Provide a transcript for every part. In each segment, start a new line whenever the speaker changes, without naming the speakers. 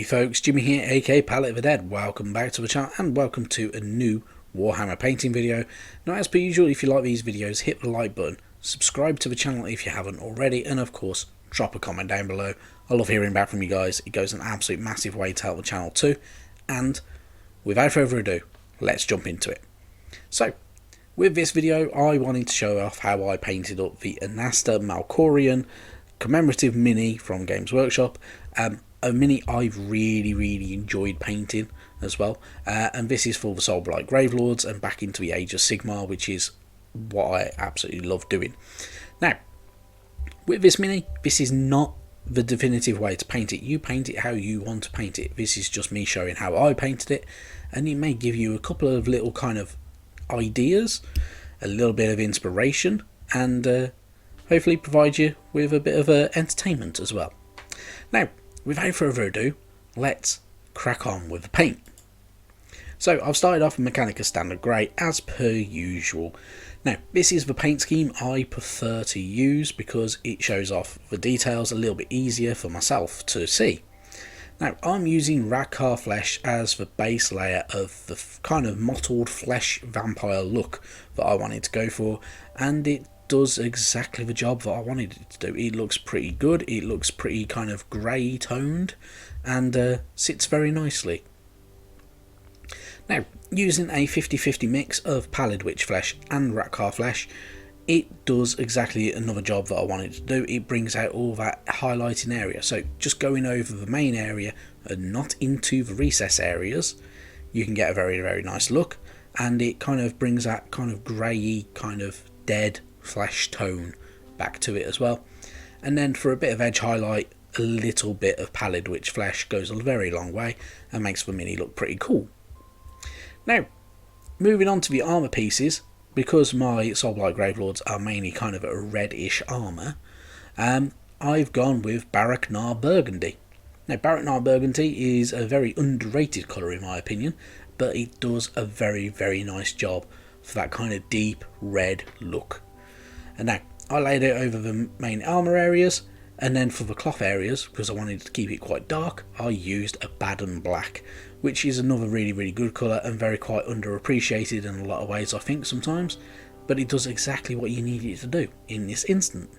Hey folks, Jimmy here, aka Palette of the Dead. Welcome back to the channel and welcome to a new Warhammer painting video. Now, as per usual, if you like these videos, hit the like button, subscribe to the channel if you haven't already, and of course, drop a comment down below. I love hearing back from you guys. It goes an absolute massive way to help the channel too. And without further ado, let's jump into it. So, with this video, I wanted to show off how I painted up the Anasta Molkorion commemorative mini from Games Workshop. A mini I've really enjoyed painting as well, and this is for the Soulblight Gravelords and back into the Age of Sigmar, which is what I absolutely love doing. Now, with this mini, this is not the definitive way to paint it. You paint it how you want to paint it. This is just me showing how I painted it, and it may give you a couple of little kind of ideas, a little bit of inspiration, and hopefully provide you with a bit of entertainment as well. Now, without further ado, let's crack on with the paint. So I've started off with Mechanica Standard Grey as per usual. Now, this is the paint scheme I prefer to use because it shows off the details a little bit easier for myself to see. Now, I'm using Radcar Flesh as the base layer of the kind of mottled flesh vampire look that I wanted to go for, and it does exactly the job that I wanted it to do. It looks pretty good, it looks pretty kind of grey toned, and sits very nicely. Now, using a 50-50 mix of Pallid Witch Flesh and Radcar Flesh, it does exactly another job that I wanted to do. It brings out all that highlighting area. So just going over the main area and not into the recess areas, you can get a very nice look, and it kind of brings that kind of grey, kind of dead flesh tone back to it as well. And then for a bit of edge highlight, a little bit of Pallid Witch Flesh goes a very long way and makes the mini look pretty cool. Now, moving on to the armour pieces, because my Soulblight Gravelords are mainly kind of a reddish armour, I've gone with Baraknar Burgundy. Now, Baraknar Burgundy is a very underrated colour in my opinion, but it does a very nice job for that kind of deep red look. And now, I laid it over the main armour areas, and then for the cloth areas, because I wanted to keep it quite dark, I used a Baden Black, which is another really good colour and very quite underappreciated in a lot of ways I think sometimes, but it does exactly what you need it to do in this instant.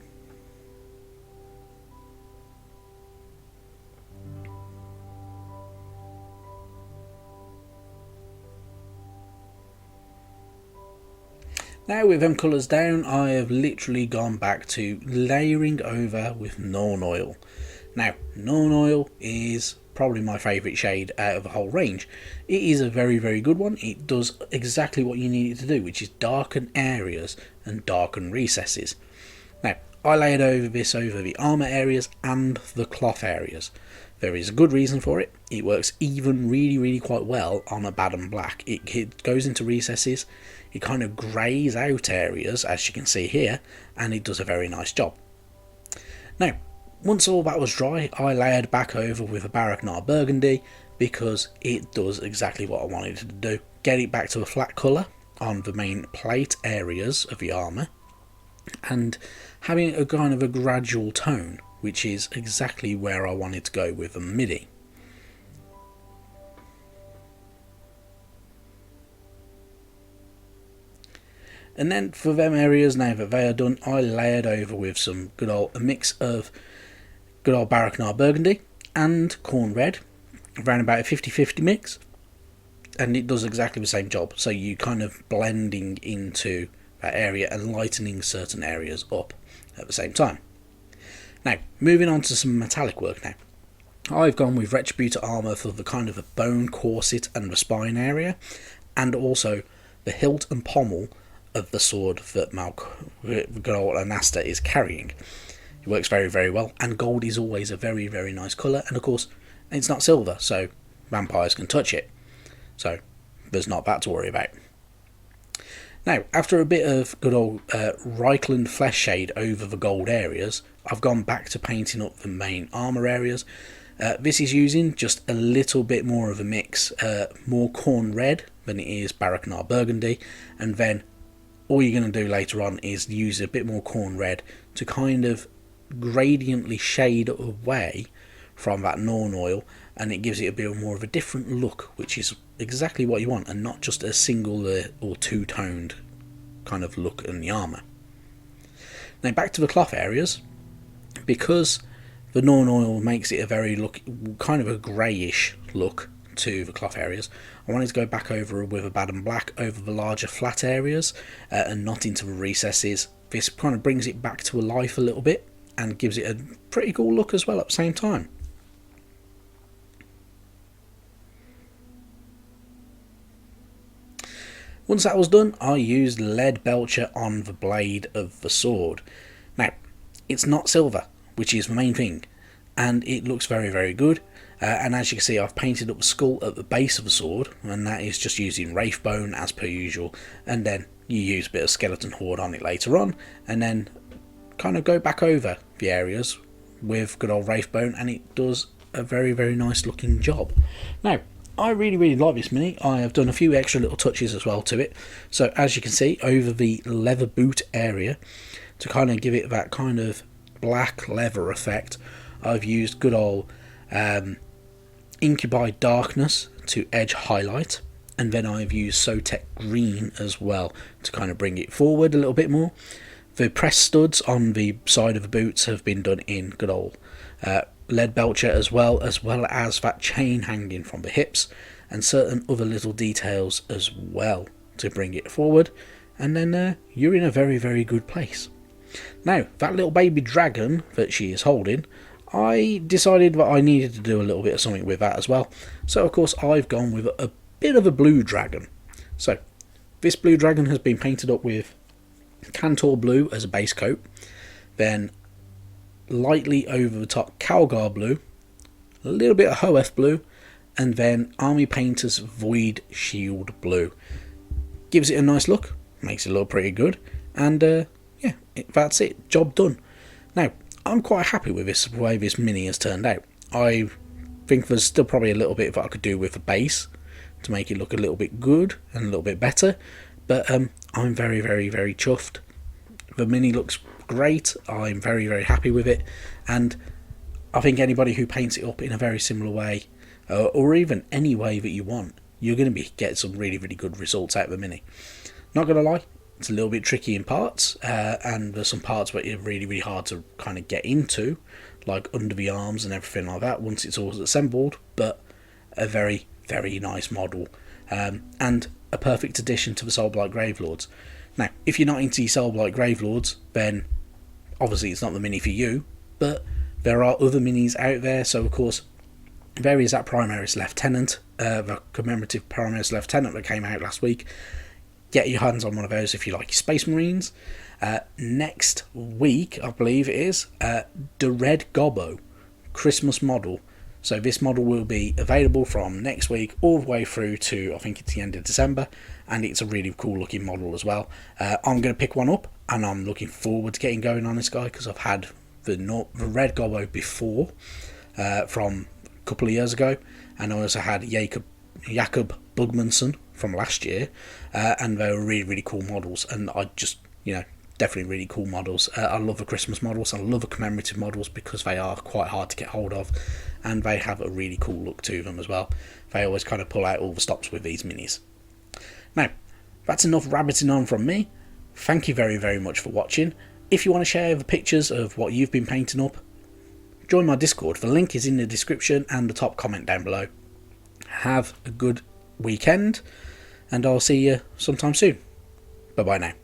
Now with them colours down, I have literally gone back to layering over with Norn Oil. Now, Norn Oil is probably my favourite shade out of the whole range. It is a very good one. It does exactly what you need it to do, which is darken areas and darken recesses. Now, I laid over this over the armour areas and the cloth areas. There is a good reason for it. It works even really quite well on a Baden Black. It goes into recesses, it kind of greys out areas, as you can see here, and it does a very nice job. Now, once all that was dry, I layered back over with a Baraknar Burgundy because it does exactly what I wanted it to do. Get it back to a flat colour on the main plate areas of the armour, and having a kind of a gradual tone, which is exactly where I wanted to go with the midi. And then for them areas, now that they are done, I layered over with some a mix of good old Baraknar Burgundy and Corn Red, around about a 50-50 mix, and it does exactly the same job. So you kind of blending into that area and lightening certain areas up at the same time. Now, moving on to some metallic work now. I've gone with Retributor Armour for the kind of the bone corset and the spine area, and also the hilt and pommel of the sword that good old Anasta is carrying. It works very well, and gold is always a very nice colour, and of course it's not silver, so vampires can touch it, so there's not that to worry about. Now, after a bit of good old Reichland flesh shade over the gold areas, I've gone back to painting up the main armour areas. This is using just a little bit more of a mix, more Corn Red than it is Baraknar Burgundy, and then all you're going to do later on is use a bit more Corn Red to kind of gradiently shade away from that Norn oil, and it gives it a bit more of a different look, which is exactly what you want, and not just a single or two-toned kind of look in the armour. Now back to the cloth areas, because the Norn oil makes it a very kind of a greyish look to the cloth areas. I wanted to go back over with a bad and black over the larger flat areas and not into the recesses. This kind of brings it back to life a little bit and gives it a pretty cool look as well at the same time. Once that was done, I used lead belcher on the blade of the sword. Now, it's not silver, which is the main thing, and it looks very, very good. And as you can see, I've painted up the skull at the base of the sword, and that is just using wraith bone as per usual, and then you use a bit of skeleton horde on it later on, and then kind of go back over the areas with good old wraith bone, and it does a very, very nice looking job. Now, I really, really like this mini. I have done a few extra little touches as well to it. So as you can see, over the leather boot area, to kind of give it that kind of black leather effect, I've used good old Incubi Darkness to edge highlight, and then I've used Sotek Green as well to kind of bring it forward a little bit more. The press studs on the side of the boots have been done in good old lead belcher, as well as that chain hanging from the hips, and certain other little details as well to bring it forward, and then you're in a very, very good place. Now, that little baby dragon that she is holding, I decided that I needed to do a little bit of something with that as well. So of course I've gone with a bit of a blue dragon. So this blue dragon has been painted up with Cantor blue as a base coat, then lightly over the top Calgar blue, a little bit of Hoeth blue, and then Army Painter's Void Shield blue. Gives it a nice look, makes it look pretty good, and yeah, that's it, job done. Now, I'm quite happy with this, the way this mini has turned out. I think there's still probably a little bit that I could do with the base to make it look a little bit good and a little bit better, but I'm very, very, very chuffed. The mini looks great, I'm very, very happy with it, and I think anybody who paints it up in a very similar way, or even any way that you want, you're going to get some really, really good results out of the mini. Not going to lie, it's a little bit tricky in parts, and there's some parts where it's really, really hard to kind of get into, like under the arms and everything like that once it's all assembled, but a very, very nice model, and a perfect addition to the Soulblight Gravelords. Now, if you're not into Soulblight Gravelords, then obviously it's not the mini for you, but there are other minis out there. So of course, there is that Primaris Lieutenant, the commemorative Primaris Lieutenant that came out last week. Get your hands on one of those if you like your Space Marines. Next week, I believe it is, the Red Gobbo Christmas model. So this model will be available from next week all the way through to, I think it's the end of December, and it's a really cool looking model as well. I'm going to pick one up, and I'm looking forward to getting going on this guy, because I've had the Red Gobbo before, from a couple of years ago, and I also had Jakob Bugmanson from last year, and they were really, really cool models, and I just, definitely really cool models. I love the Christmas models, I love the commemorative models because they are quite hard to get hold of, and they have a really cool look to them as well. They always kind of pull out all the stops with these minis. Now, that's enough rabbiting on from me. Thank you very, very much for watching. If you want to share the pictures of what you've been painting up, join my Discord. The link is in the description and the top comment down below. Have a good weekend, and I'll see you sometime soon. Bye bye now.